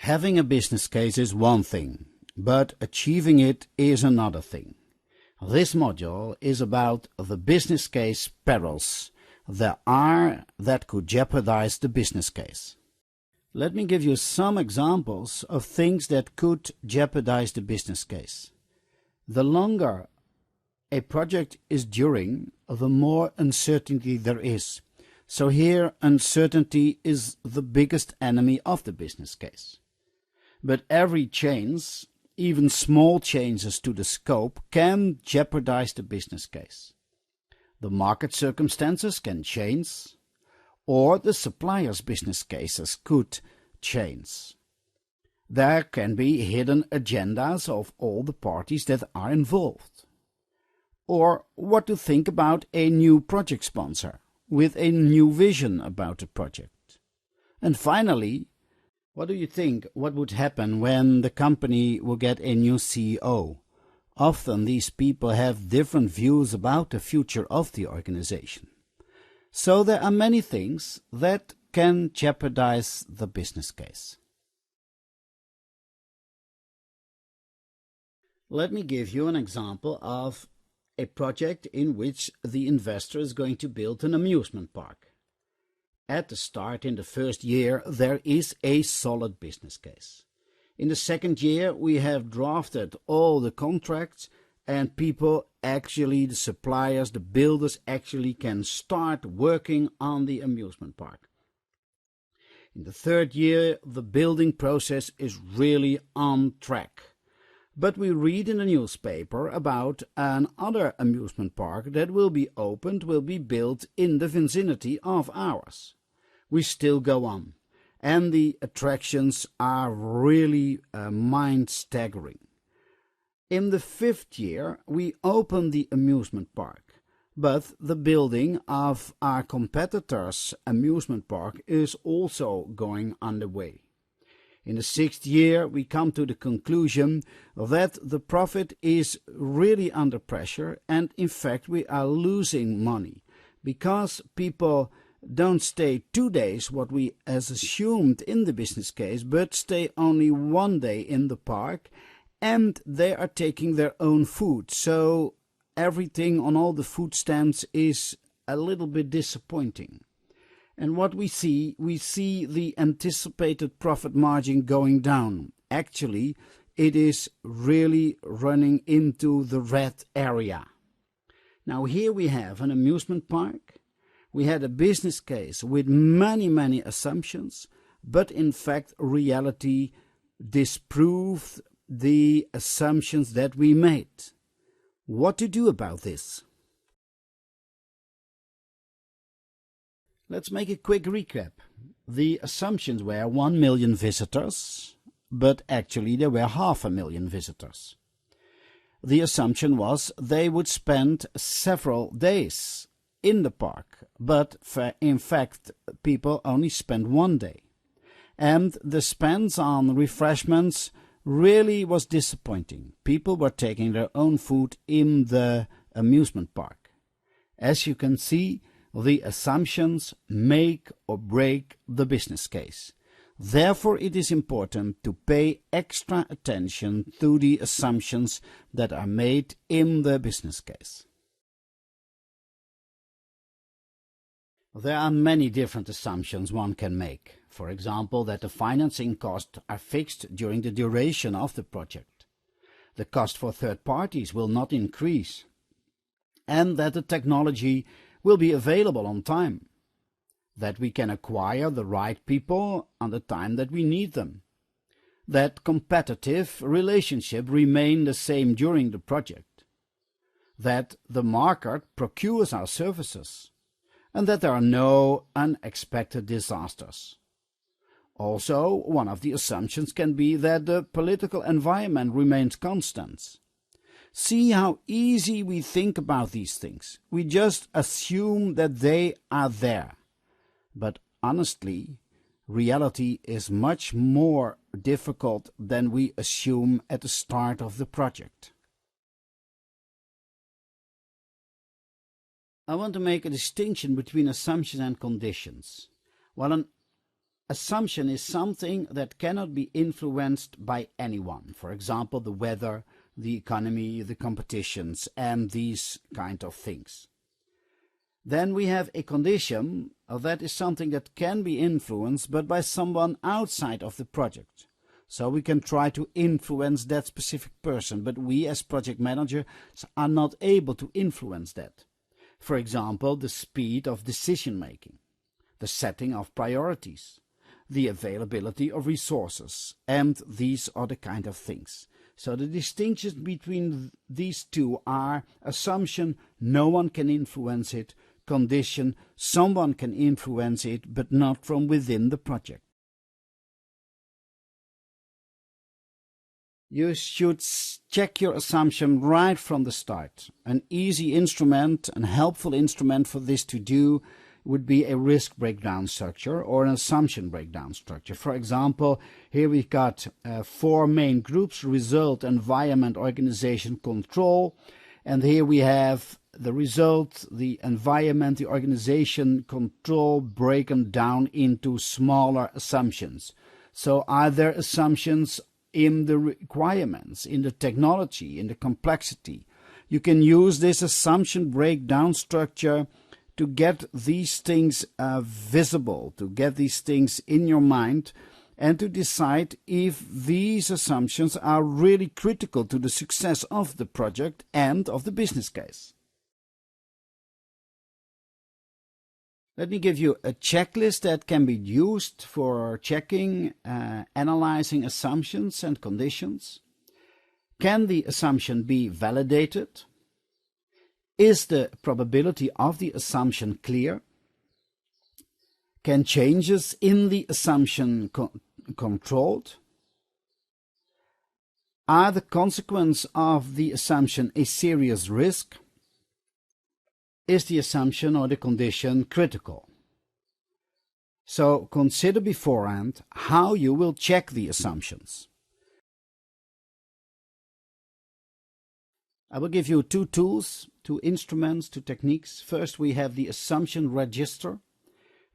Having a business case is one thing, but achieving it is another thing. This module is about the business case perils there are that could jeopardize the business case. Let me give you some examples of things that could jeopardize the business case. The longer a project is during, the more uncertainty there is. So here, uncertainty is the biggest enemy of the business case. But every change, even small changes to the scope, can jeopardize the business case. The market circumstances can change, or the supplier's business cases could change. There can be hidden agendas of all the parties that are involved. Or what to think about a new project sponsor with a new vision about the project. And finally, what do you think what would happen when the company will get a new CEO? Often these people have different views about the future of the organization. So there are many things that can jeopardize the business case. Let me give you an example of a project in which the investor is going to build an amusement park. At the start, in the first year, there is a solid business case. In the second year, we have drafted all the contracts, and people actually, the suppliers, the builders actually can start working on the amusement park. In the third year, the building process is really on track. But we read in the newspaper about another amusement park that will be opened, will be built in the vicinity of ours. We still go on. And the attractions are really mind-staggering. In the fifth year, we open the amusement park, but the building of our competitor's amusement park is also going underway. In the sixth year, we come to the conclusion that the profit is really under pressure, and in fact we are losing money because people don't stay 2 days, what we as assumed in the business case, but stay only 1 day in the park, and they are taking their own food. So everything on all the food stands is a little bit disappointing. And what we see the anticipated profit margin going down. Actually, it is really running into the red area. Now here we have an amusement park. We had a business case with many assumptions, but in fact reality disproved the assumptions that we made. What to do about this? Let's make a quick recap. The assumptions were 1 million visitors, but actually there were 500,000 visitors. The assumption was they would spend several days in the park, but in fact people only spend 1 day. And the spends on refreshments really was disappointing. People were taking their own food in the amusement park. As you can see, the assumptions make or break the business case. Therefore, it is important to pay extra attention to the assumptions that are made in the business case. There are many different assumptions one can make. For example, that the financing costs are fixed during the duration of the project. The cost for third parties will not increase. And that the technology will be available on time. That we can acquire the right people on the time that we need them. That competitive relationship remain the same during the project. That the market procures our services. And that there are no unexpected disasters. Also, one of the assumptions can be that the political environment remains constant. See how easy we think about these things. We just assume that they are there. But honestly, reality is much more difficult than we assume at the start of the project. I want to make a distinction between assumptions and conditions. While an assumption is something that cannot be influenced by anyone. For example, the weather, the economy, the competitions, and these kind of things. Then we have a condition that is something that can be influenced, but by someone outside of the project. So we can try to influence that specific person, but we as project managers are not able to influence that. For example, the speed of decision making, the setting of priorities, the availability of resources, and these are the kind of things. So the distinctions between these two are assumption, no one can influence it, condition, someone can influence it, but not from within the project. You should check your assumption right from the start. An easy instrument, an helpful instrument for this to do would be a risk breakdown structure or an assumption breakdown structure. For example, here we've got 4 main groups: result, environment, organization, control. And here we have the result, the environment, the organization, control broken down into smaller assumptions. So are there assumptions in the requirements, in the technology, in the complexity? You can use this assumption breakdown structure to get these things visible, to get these things in your mind, and to decide if these assumptions are really critical to the success of the project and of the business case. Let me give you a checklist that can be used for checking, analyzing assumptions and conditions. Can the assumption be validated? Is the probability of the assumption clear? Can changes in the assumption controlled? Are the consequences of the assumption a serious risk? Is the assumption or the condition critical? So consider beforehand how you will check the assumptions. I will give you 2 tools, 2 instruments, 2 techniques. First, we have the assumption register.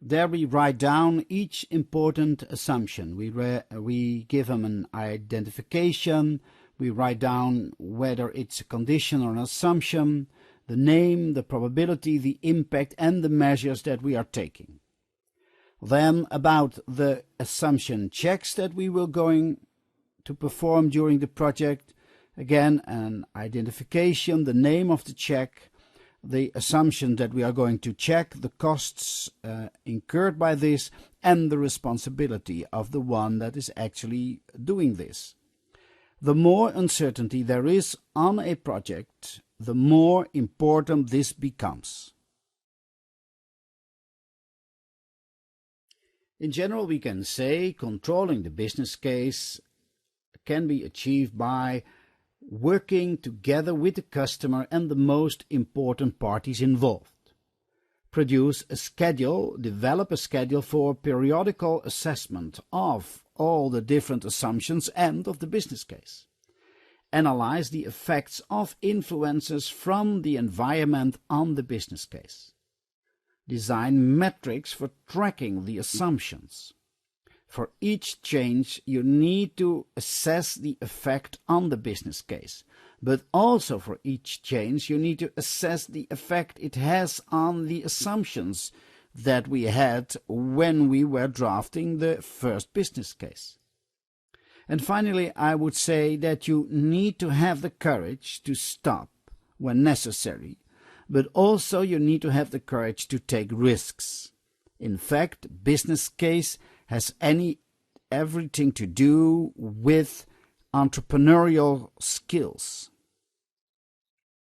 There we write down each important assumption. We give them an identification. We write down whether it's a condition or an assumption, the name, the probability, the impact, and the measures that we are taking. Then about the assumption checks that we will going to perform during the project. Again, an identification, the name of the check, the assumption that we are going to check, the costs incurred by this, and the responsibility of the one that is actually doing this. The more uncertainty there is on a project, the more important this becomes. In general, we can say controlling the business case can be achieved by working together with the customer and the most important parties involved. Produce a schedule, develop a schedule for periodical assessment of all the different assumptions and of the business case. Analyze the effects of influences from the environment on the business case. Design metrics for tracking the assumptions. For each change, you need to assess the effect on the business case. But also for each change, you need to assess the effect it has on the assumptions that we had when we were drafting the first business case. And finally, I would say that you need to have the courage to stop when necessary, but also you need to have the courage to take risks. In fact, business case has everything to do with entrepreneurial skills.